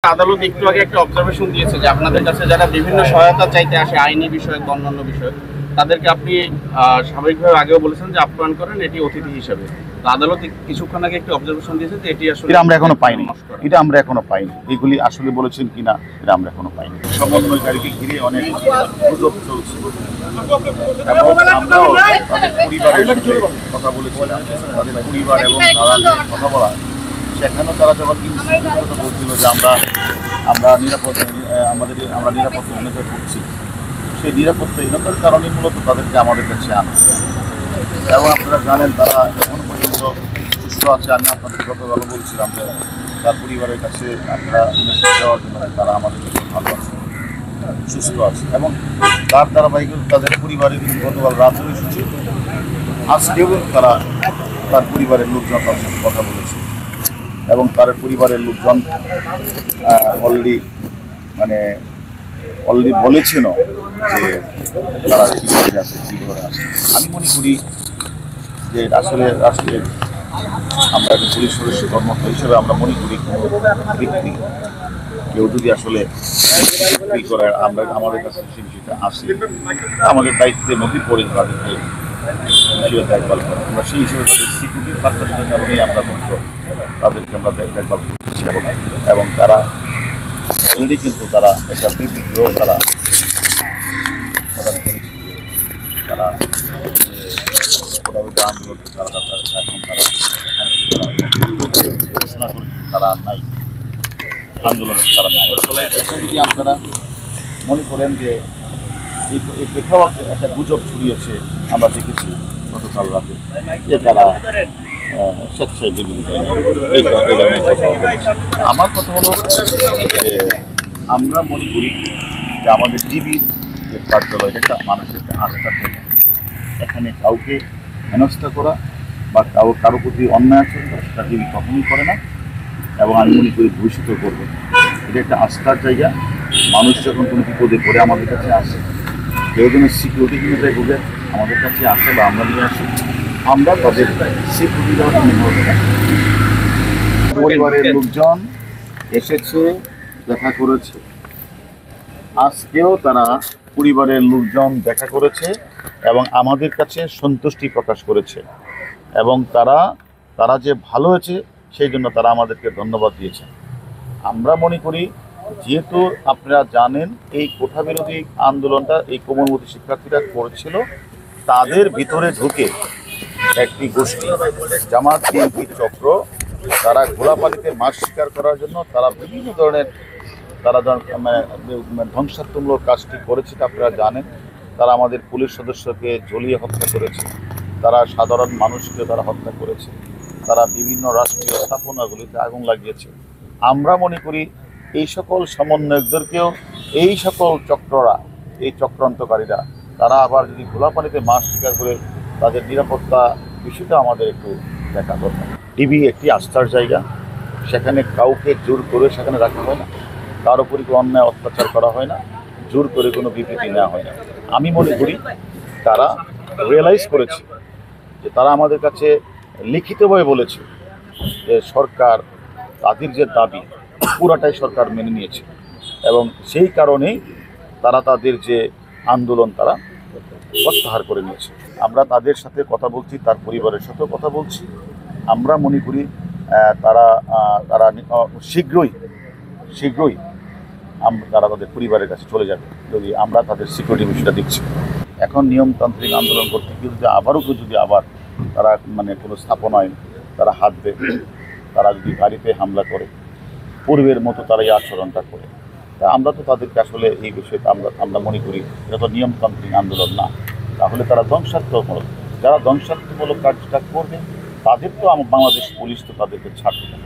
আদালত একটু আগে একটা অবজারভেশন দিয়েছে যে আপনাদের কাছে যারা বিভিন্ন সহায়তা চাইতে আসে আইনি বিষয়ক বা অন্যান্য বিষয় তাদেরকে আপনি স্বাভাবিকভাবে আগেও বলেছেন যে আপ্যায়ন করেন এটি অতিথি হিসাবে। আদালত কিছুক্ষণ আগে একটা অবজারভেশন দিয়েছে যে এটি আসলে আমরা এখনো পাইনি, এগুলি আসলে বলেছেন কিনা এটা আমরা এখনো পাইনি। সমন্বয়কারীকে ঘিরে অনেক গুজব চলছে এবং আমরাও তাদের পরিবারের কথা বলেছিলাম, তাদের পরিবার এবং তারা কথা বলা সেখানেও তারা যখন বলছিল যে আমরা নিরাপত্তাহীনতা করছি, সেই নিরাপত্তাহীনতার কারণে মূলত তাদেরকে আমাদের কাছে আনা। এবং আপনারা জানেন তারা এখন পর্যন্ত সুস্থ আছে। আমি আপনাদের গতকাল বলছিলাম যে তার পরিবারের কাছে আমরা মেসেজ দেওয়ার জন্য তারা আমাদের কাছে ভালো আছে, সুস্থ আছে এবং তার ধারাবাহিকতা তাদের পরিবারের গতকাল রাত্রে এসেছে, আজকেও তারা তার পরিবারের লোকজন তার সাথে কথা বলেছে এবং তার পরিবারের লোকজন অলরেডি বলেছেন যে তারা কীভাবে আছে কীভাবে আছে। আমি মনে করি যে আসলে রাষ্ট্রের আমরা একটা পুলিশ সদস্য কর্মকর্তা হিসেবে আমরা মনে করি কোনো ব্যক্তি কেউ যদি আসলে করে আমাদের কাছে সেই বিষয়টা আসে, আমাদের দায়িত্বের মধ্যে পড়ে তাদেরকে হিসেবে দেখভাল করা। আমরা সেই হিসেবে তাদের সিকিউরিটির পার্সেন্টের কারণেই আমরা তাদেরকে আমরা দেখভাল করতেছি এবং তারা অলরেডি কিন্তু তারা একটা বিবৃতিও তারা আন্দোলন তারা নাই, আন্দোলন তারা নাই। যদি আপনারা মনে করেন যে এই কোথাও একটা গুজব ছড়িয়েছে, আমরা দেখেছি গতকাল রাতে যে তারা স্বেচ্ছায় আমার কথা হলো যে আমরা মনে করি যে আমাদের ডিবির যে কার্যালয় এটা মানুষের আস্থা থেকে এখানে কাউকে হেনস্থা করা বা কারো প্রতি অন্যায় আচরণ করা সেটা ডিবি কখনোই করে না এবং আমি মনে করি ভবিষ্যতেও করবো। এটা একটা আস্থার জায়গা। মানুষ যখন কোনো বিপদে পড়ে আমাদের কাছে আসে, কেউ যেন সিকিউরিটি কিনে ভুগে আমাদের কাছে আসে বা আমরা নিয়ে আসি, আমরা তাদের সিকিউরিটি দেওয়ার পরিবারের লোকজন এসেছে, দেখা করেছে, আজকেও তারা পরিবারের লোকজন দেখা করেছে এবং আমাদের কাছে সন্তুষ্টি প্রকাশ করেছে এবং তারা যে ভালো হয়েছে সেই জন্য তারা আমাদেরকে ধন্যবাদ দিয়েছে। আমরা মনে করি যেহেতু আপনারা জানেন এই কোঠা বিরোধী আন্দোলনটা এই কোমলমতি শিক্ষার্থীরা করেছিল, তাদের ভিতরে ঢুকে একটি গোষ্ঠী জামাত বিএনপি চক্র তারা ঘোলাপানিতে মাছ শিকার করার জন্য তারা বিভিন্ন ধরনের ধ্বংসাত্মক কাজটি করেছে। আপনারা জানেন তারা আমাদের পুলিশ সদস্যকে জ্বলিয়ে হত্যা করেছে, তারা সাধারণ মানুষকে তারা হত্যা করেছে, তারা বিভিন্ন রাষ্ট্রীয় স্থাপনাগুলিতে আগুন লাগিয়েছে। আমরা মনে করি এই সকল সমন্বয়কদেরকেও এই সকল এই চক্রান্তকারীরা তারা আবার যদি খোলাপানিতে মাছ শিকার করে তাদের নিরাপত্তা বিষয়টা আমাদের একটু দেখা দরকার। ডিবি একটি আস্থার জায়গা, সেখানে কাউকে জোর করে সেখানে রাখা হয় না, কারো উপরে কোনো অন্যায় অত্যাচার করা হয় না, জোর করে কোনো বিবৃতি নেওয়া হয় না। আমি মনে করি তারা রিয়েলাইজ করেছে যে তারা আমাদের কাছে লিখিতভাবে বলেছে যে সরকার তাদের যে দাবি পুরাটাই সরকার মেনে নিয়েছে এবং সেই কারণেই তারা তাদের যে আন্দোলন তারা প্রত্যাহার করে নিয়েছে। আমরা তাদের সাথে কথা বলছি, তার পরিবারের সাথেও কথা বলছি। আমরা মনে করি তারা শীঘ্রই তারা তাদের পরিবারের কাছে চলে যাবে যদি আমরা তাদের সিকিউরিটি বিষয়টা দিচ্ছি। এখন নিয়মতান্ত্রিক আন্দোলন করতে গিয়ে যদি আবার তারা কোনো স্থাপনায় তারা হাত দেবে, তারা যদি গাড়িতে হামলা করে পূর্বের মতো তারা এই আচরণটা করে, তা আমরা তো তাদেরকে আসলে এই বিষয়ে আমরা মনে করি এটা তো নিয়মতান্ত্রিক আন্দোলন না, তাহলে তারা ধ্বংসাত্মকমূলক যারা ধ্বংসাত্মকমূলক কাজটা করবে তাদের তো বাংলাদেশ পুলিশ তো তাদেরকে ছাড়বে না।